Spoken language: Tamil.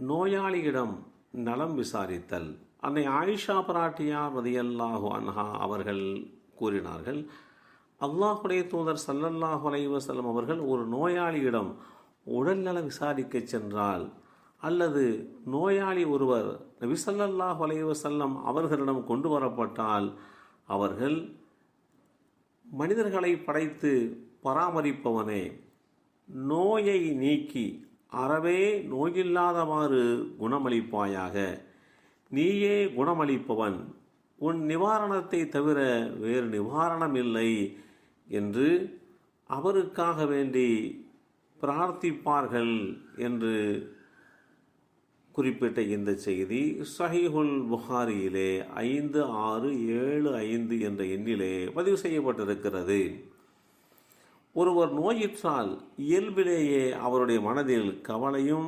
நோயாளியிடம் நலம் விசாரித்தல். அன்னை ஆயிஷா பிராட்டியார் ரலியல்லாஹு அன்ஹா அவர்கள் கூறினார்கள், அல்லாஹுடைய தூதர் ஸல்லல்லாஹு அலைஹி வஸல்லம் அவர்கள் ஒரு நோயாளியிடம் உடல்நல விசாரிக்க சென்றால் அல்லது நோயாளி ஒருவர் நபி ஸல்லல்லாஹு அலைஹி வஸல்லம் அவர்களிடம் கொண்டு வரப்பட்டால் அவர்கள், மனிதர்களை படைத்து பராமரிப்பவனே, நோயை நீக்கி அறவே நோயில்லாதவாறு குணமளிப்பாயாக. நீயே குணமளிப்பவன், உன் நிவாரணத்தை தவிர வேறு நிவாரணம் இல்லை என்று அவருக்காக வேண்டி பிரார்த்திப்பார்கள் என்று குறிப்பிட்ட இந்த செய்தி ஸஹீஹுல் புகாரியிலே 5675 என்ற எண்ணிலே பதிவு செய்யப்பட்டிருக்கிறது. ஒருவர் நோயுற்றால் இயல்பிலேயே அவருடைய மனதில் கவலையும்